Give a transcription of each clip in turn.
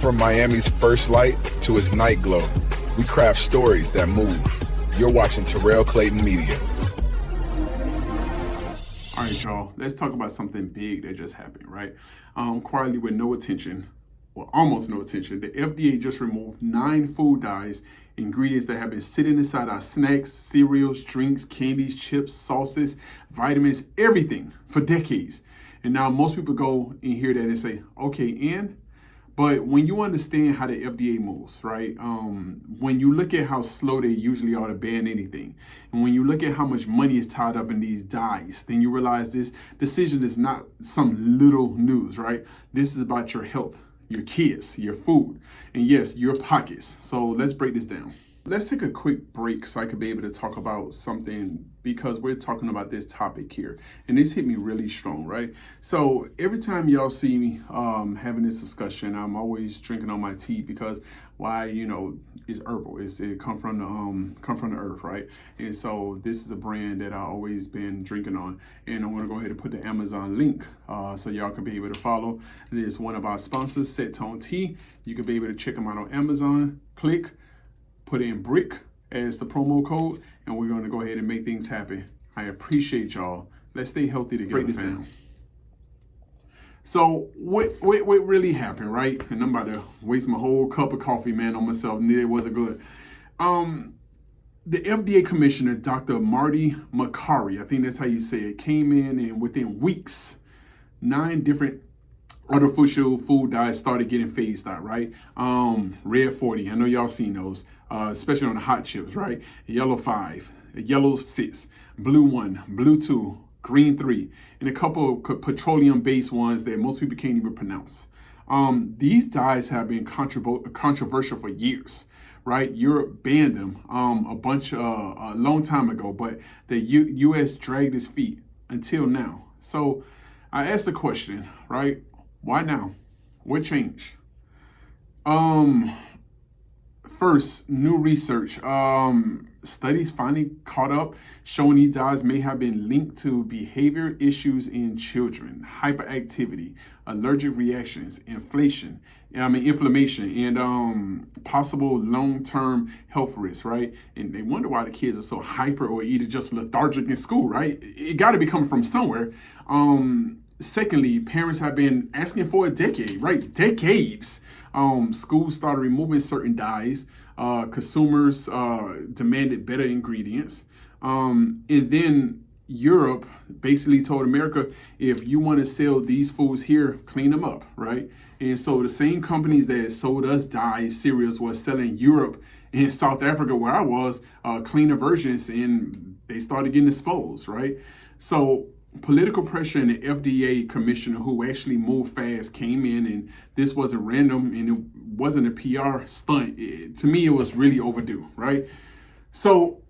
From Miami's first light to its night glow, we craft stories that move. You're watching Terrell Clayton Media. All right, y'all, let's talk about something big that just happened, right? Quietly with no attention, or almost no attention, the FDA just removed 9 food dyes, ingredients that have been sitting inside our snacks, cereals, drinks, candies, chips, sauces, vitamins, everything for decades. And now most people go and hear that and say, okay, but when you understand how the FDA moves, right? When you look at how slow they usually are to ban anything, and when you look at how much money is tied up in these dyes, then you realize this decision is not some little news, right? This is about your health, your kids, your food, and yes, your pockets. So let's break this down. Let's take a quick break so I could be able to talk about something, because we're talking about this topic here. And this hit me really strong, right? So every time y'all see me having this discussion, I'm always drinking on my tea, because why, it's herbal. It come from the earth, right? And so this is a brand that I've always been drinking on. And I'm gonna go ahead and put the Amazon link so y'all can be able to follow. This is one of our sponsors, Setsong tea. You can be able to check them out on Amazon. Click. Put in BRICK as the promo code, and we're going to go ahead and make things happen. I appreciate y'all. Let's stay healthy together. Break this down. So what really happened, right? And I'm about to waste my whole cup of coffee, man, on myself. It wasn't good. The FDA commissioner, Dr. Marty Makary, I think that's how you say it, came in, and within weeks, 9 different artificial food dyes started getting phased out, right? Red 40, I know y'all seen those, especially on the hot chips, right? Yellow 5, yellow 6, blue 1, blue 2, green 3, and a couple of petroleum-based ones that most people can't even pronounce. These dyes have been controversial for years, right? Europe banned them a long time ago, but the U.S. dragged its feet until now. So I asked the question, right? Why now? What changed? First, new research. Studies finally caught up, showing these dyes may have been linked to behavior issues in children, hyperactivity, allergic reactions, inflammation, and possible long-term health risks, right? And they wonder why the kids are so hyper or either just lethargic in school, right? It got to be coming from somewhere. Secondly, parents have been asking for a decade, right? Decades. Schools started removing certain dyes. Consumers demanded better ingredients. And then Europe basically told America, if you want to sell these foods here, clean them up, right? And so the same companies that sold us dyes, cereals, was selling Europe and South Africa, where I was, cleaner versions, and they started getting exposed, right? So political pressure, and the FDA commissioner, who actually moved fast, came in, and this wasn't random, and it wasn't a PR stunt. To me, it was really overdue, right? So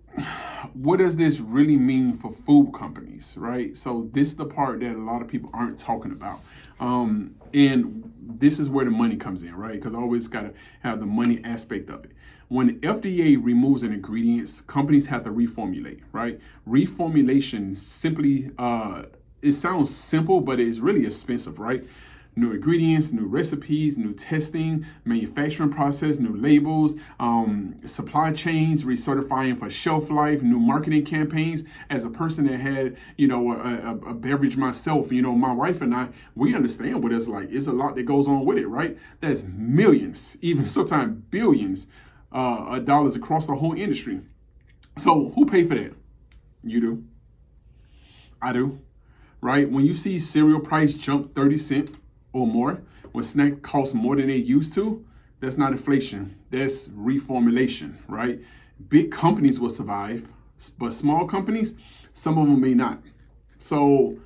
what does this really mean for food companies, right? So this is the part that a lot of people aren't talking about. And this is where the money comes in, right? Because I always got to have the money aspect of it. When the FDA removes an ingredient, companies have to reformulate, right? Reformulation simply, it sounds simple, but it's really expensive, right? New ingredients, new recipes, new testing, manufacturing process, new labels, supply chains, recertifying for shelf life, new marketing campaigns. As a person that had, a beverage myself, my wife and I, we understand what it's like. It's a lot that goes on with it, right? That's millions, even sometimes billions of dollars across the whole industry. So who paid for that? You do. I do, right? When you see cereal price jump 30 cents or more, when snack costs more than they used to, that's not inflation, that's reformulation, right? Big companies will survive, but small companies, some of them may not. So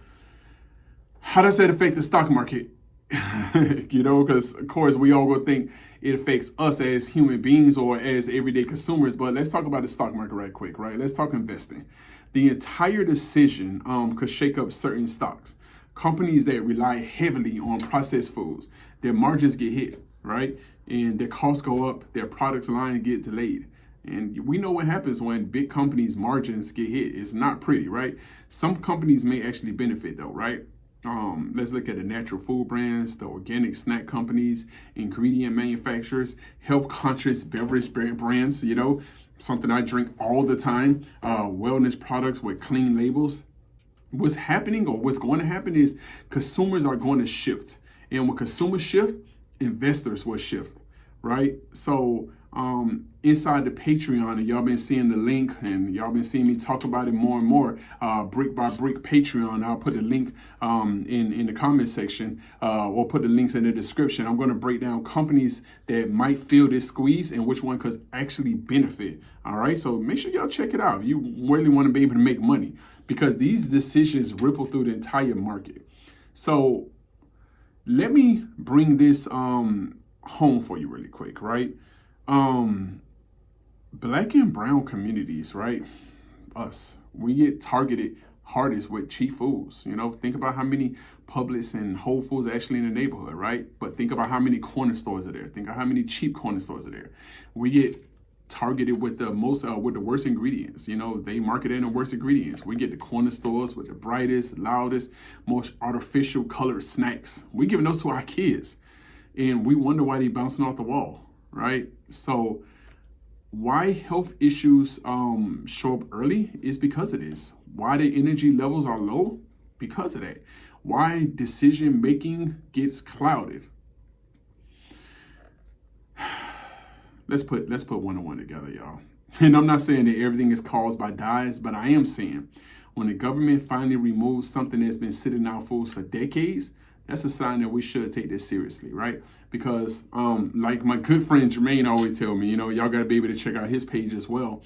how does that affect the stock market? Because of course we all go think it affects us as human beings or as everyday consumers, but let's talk about the stock market right quick, right? Let's talk investing. The entire decision could shake up certain stocks. Companies that rely heavily on processed foods, their margins get hit, right? And their costs go up, their products line get delayed. And we know what happens when big companies' margins get hit. It's not pretty, right? Some companies may actually benefit though, right? Let's look at the natural food brands, the organic snack companies, ingredient manufacturers, health conscious beverage brands, something I drink all the time, wellness products with clean labels. What's happening or what's going to happen is consumers are going to shift. And when consumers shift, investors will shift, right? So inside the Patreon, and y'all been seeing the link, and y'all been seeing me talk about it more and more, brick by brick Patreon. I'll put the link in the comment section, or put the links in the description. I'm going to break down companies that might feel this squeeze and which one could actually benefit. All right, so make sure y'all check it out if you really want to be able to make money, because these decisions ripple through the entire market. So let me bring this home for you really quick, right? Black and brown communities, right? Us, we get targeted hardest with cheap foods. Think about how many Publix and Whole Foods are actually in the neighborhood, right? But think about how many corner stores are there. Think of how many cheap corner stores are there. We get targeted with the worst ingredients. They market in the worst ingredients. We get the corner stores with the brightest, loudest, most artificial colored snacks. We giving those to our kids, and we wonder why they bouncing off the wall, right? So why health issues show up early is because of this. Why the energy levels are low? Because of that. Why decision making gets clouded? Let's put one on one together, y'all. And I'm not saying that everything is caused by dyes, but I am saying when the government finally removes something that's been sitting in our foods for decades, that's a sign that we should take this seriously, right? Because like my good friend Jermaine always tell me, y'all got to be able to check out his page as well.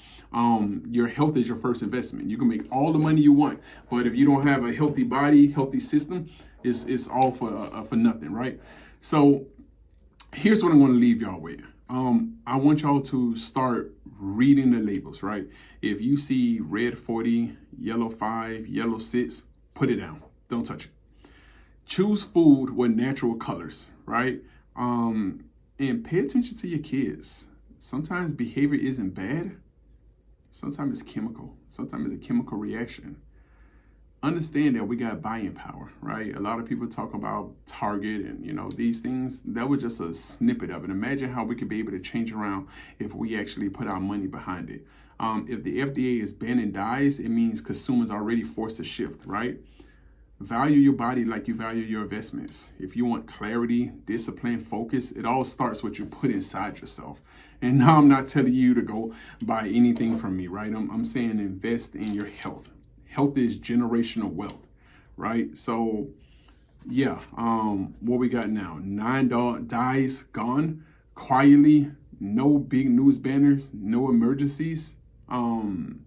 Your health is your first investment. You can make all the money you want, but if you don't have a healthy body, healthy system, it's all for nothing, right? So here's what I'm going to leave y'all with. I want y'all to start reading the labels, right? If you see red 40, yellow 5, yellow 6, put it down. Don't touch it. Choose food with natural colors, right? And pay attention to your kids. Sometimes behavior isn't bad. Sometimes it's chemical. Sometimes it's a chemical reaction. Understand that we got buying power, right? A lot of people talk about Target and, these things. That was just a snippet of it. Imagine how we could be able to change around if we actually put our money behind it. If the FDA is banning dyes, it means consumers are already forced to shift, right? Value your body like you value your investments. If you want clarity, discipline, focus, it all starts with what you put inside yourself. And now I'm not telling you to go buy anything from me, right? I'm saying invest in your health. Health is generational wealth, right? So yeah, what we got now? 9 dyes gone quietly, no big news banners, no emergencies. And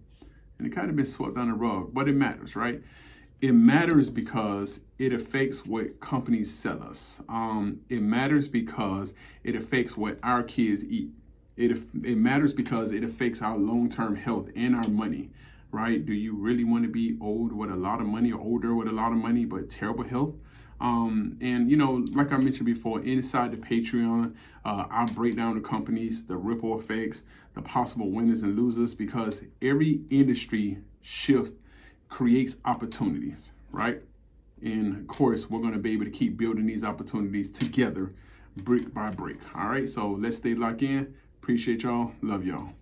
it kind of been swept on the rug, but it matters, right? It matters because it affects what companies sell us. It matters because it affects what our kids eat. It matters because it affects our long-term health and our money, right? Do you really want to be old with a lot of money or older with a lot of money but terrible health? And like I mentioned before, inside the Patreon, I'll break down the companies, the ripple effects, the possible winners and losers, because every industry shift creates opportunities, right? And of course, we're going to be able to keep building these opportunities together, brick by brick. All right, so let's stay locked in. Appreciate y'all. Love y'all.